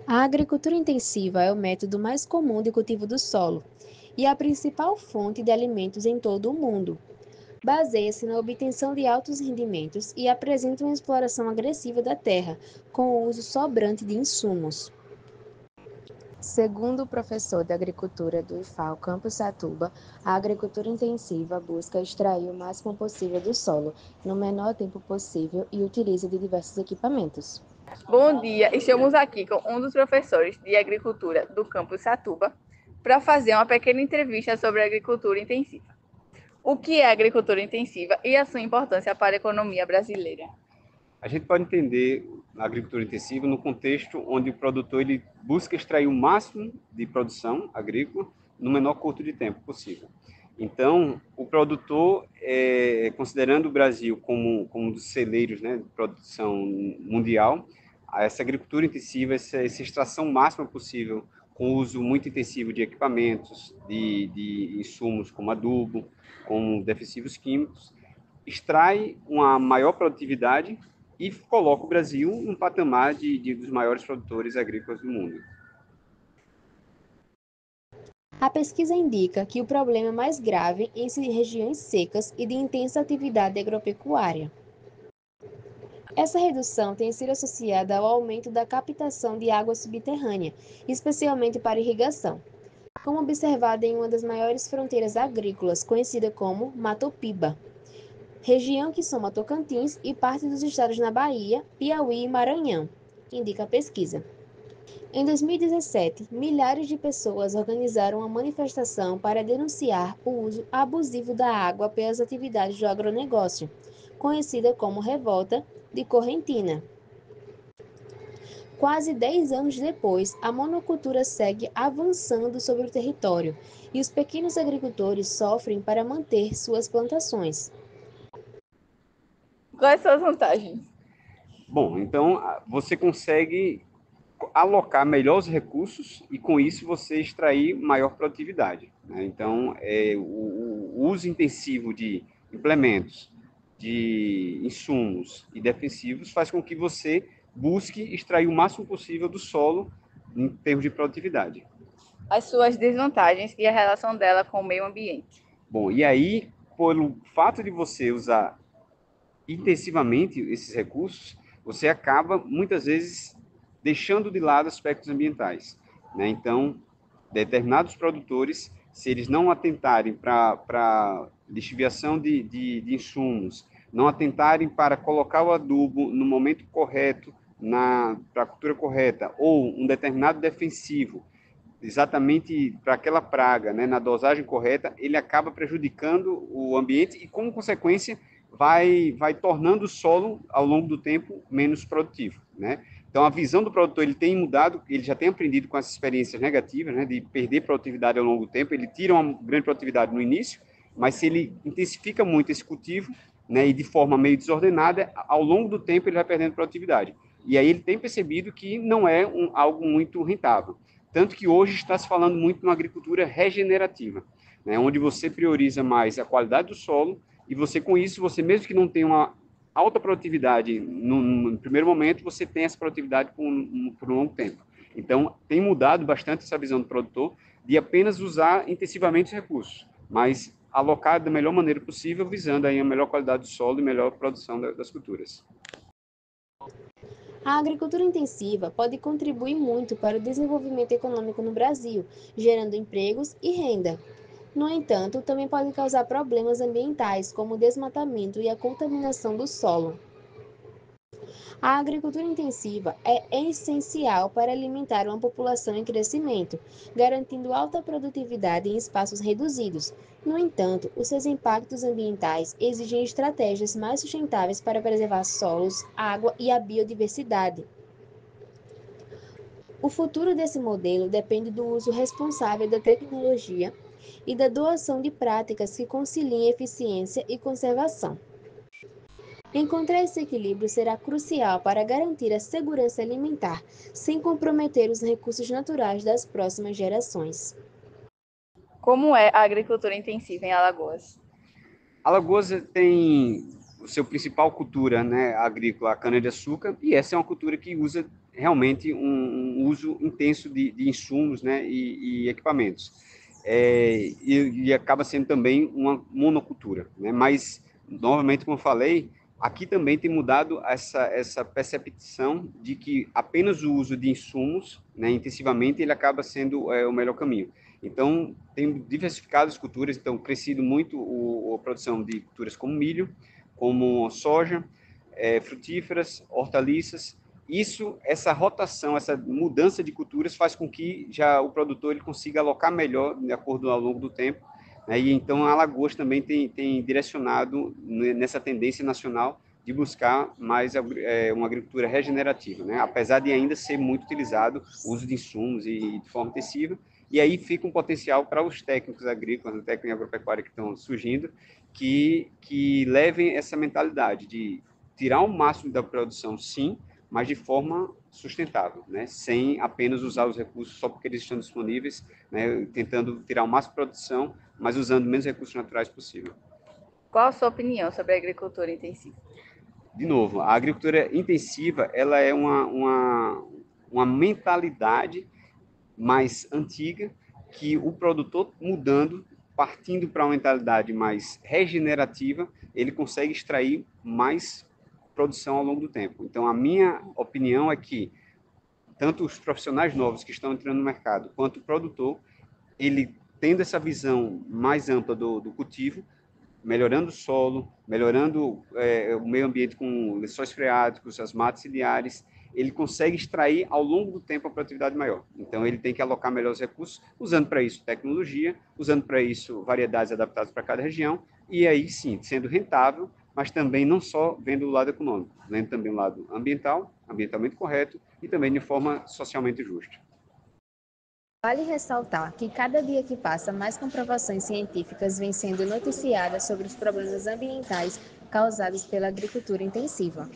A agricultura intensiva é o método mais comum de cultivo do solo e a principal fonte de alimentos em todo o mundo. Baseia-se na obtenção de altos rendimentos e apresenta uma exploração agressiva da terra, com o uso sobrante de insumos. Segundo o professor de agricultura do IFAL Campus Satuba, a agricultura intensiva busca extrair o máximo possível do solo, no menor tempo possível e utiliza de diversos equipamentos. Bom dia, estamos aqui com um dos professores de agricultura do campus Satuba para fazer uma pequena entrevista sobre a agricultura intensiva. O que é agricultura intensiva e a sua importância para a economia brasileira? A gente pode entender a agricultura intensiva no contexto onde o produtor ele busca extrair o máximo de produção agrícola no menor curto de tempo possível. Então, o produtor, considerando o Brasil como um dos celeiros, né, de produção mundial, essa agricultura intensiva, essa extração máxima possível, com uso muito intensivo de equipamentos, de insumos como adubo, como defensivos químicos, extrai uma maior produtividade e coloca o Brasil num patamar dos maiores produtores agrícolas do mundo. A pesquisa indica que o problema é mais grave em regiões secas e de intensa atividade agropecuária. Essa redução tem sido associada ao aumento da captação de água subterrânea, especialmente para irrigação, como observado em uma das maiores fronteiras agrícolas, conhecida como Matopiba, região que soma Tocantins e parte dos estados na Bahia, Piauí e Maranhão, indica a pesquisa. Em 2017, milhares de pessoas organizaram uma manifestação para denunciar o uso abusivo da água pelas atividades do agronegócio, conhecida como Revolta de Correntina. Quase 10 anos depois, a monocultura segue avançando sobre o território e os pequenos agricultores sofrem para manter suas plantações. Quais são as vantagens? Bom, então você consegue alocar melhor os recursos e com isso você extrair maior produtividade, né? Então, o uso intensivo de implementos, de insumos e defensivos faz com que você busque extrair o máximo possível do solo em termos de produtividade. As suas desvantagens e a relação dela com o meio ambiente. Bom, e aí, pelo fato de você usar intensivamente esses recursos, você acaba muitas vezes deixando de lado aspectos ambientais, né? Então, determinados produtores, se eles não atentarem para lixiviação de insumos, não atentarem para colocar o adubo no momento correto, para a cultura correta, ou um determinado defensivo, exatamente para aquela praga, né, na dosagem correta, ele acaba prejudicando o ambiente e, como consequência, vai tornando o solo, ao longo do tempo, menos produtivo, né? Então, a visão do produtor, ele tem mudado, ele já tem aprendido com as experiências negativas, né, de perder produtividade ao longo do tempo, ele tira uma grande produtividade no início, mas se ele intensifica muito esse cultivo, né, e de forma meio desordenada, ao longo do tempo ele vai perdendo produtividade. E aí ele tem percebido que não é algo muito rentável. Tanto que hoje está se falando muito numa agricultura regenerativa, né, onde você prioriza mais a qualidade do solo e você, com isso, você mesmo que não tenha uma alta produtividade no primeiro momento, você tem essa produtividade por um longo tempo. Então, tem mudado bastante essa visão do produtor de apenas usar intensivamente os recursos, mas alocar da melhor maneira possível, visando aí a melhor qualidade do solo e melhor produção das culturas. A agricultura intensiva pode contribuir muito para o desenvolvimento econômico no Brasil, gerando empregos e renda. No entanto, também pode causar problemas ambientais, como o desmatamento e a contaminação do solo. A agricultura intensiva é essencial para alimentar uma população em crescimento, garantindo alta produtividade em espaços reduzidos. No entanto, os seus impactos ambientais exigem estratégias mais sustentáveis para preservar solos, água e a biodiversidade. O futuro desse modelo depende do uso responsável da tecnologia e da adoção de práticas que conciliem eficiência e conservação. Encontrar esse equilíbrio será crucial para garantir a segurança alimentar, sem comprometer os recursos naturais das próximas gerações. Como é a agricultura intensiva em Alagoas? Alagoas tem o seu principal cultura, né, agrícola, a cana-de-açúcar, e essa é uma cultura que usa realmente um uso intenso de insumos, né, e equipamentos. E acaba sendo também uma monocultura, né? Mas, novamente, como eu falei, aqui também tem mudado essa percepção de que apenas o uso de insumos, né, intensivamente, ele acaba sendo o melhor caminho. Então, tem diversificado as culturas, então, crescido muito a produção de culturas como milho, como soja, frutíferas, hortaliças. Essa rotação, essa mudança de culturas faz com que já o produtor ele consiga alocar melhor, de acordo ao longo do tempo, né? E então a Alagoas também tem direcionado nessa tendência nacional de buscar mais uma agricultura regenerativa, né? Apesar de ainda ser muito utilizado o uso de insumos e de forma intensiva, e aí fica um potencial para os técnicos agrícolas, técnicos agropecuários que estão surgindo, que levem essa mentalidade de tirar o máximo da produção, sim, mas de forma sustentável, né? Sem apenas usar os recursos só porque eles estão disponíveis, né? Tentando tirar o máximo de produção, mas usando menos recursos naturais possível. Qual a sua opinião sobre a agricultura intensiva? De novo, a agricultura intensiva ela é uma mentalidade mais antiga que o produtor mudando, partindo para uma mentalidade mais regenerativa, ele consegue extrair mais produção ao longo do tempo. Então, a minha opinião é que tanto os profissionais novos que estão entrando no mercado, quanto o produtor, ele tendo essa visão mais ampla do cultivo, melhorando o solo, melhorando o meio ambiente com lençóis freáticos, as matas ciliares, ele consegue extrair ao longo do tempo a produtividade maior. Então, ele tem que alocar melhor os recursos, usando para isso tecnologia, usando para isso variedades adaptadas para cada região, e aí sim, sendo rentável, mas também não só vendo o lado econômico, vendo também o lado ambiental, ambientalmente correto, e também de forma socialmente justa. Vale ressaltar que cada dia que passa, mais comprovações científicas vêm sendo noticiadas sobre os problemas ambientais causados pela agricultura intensiva.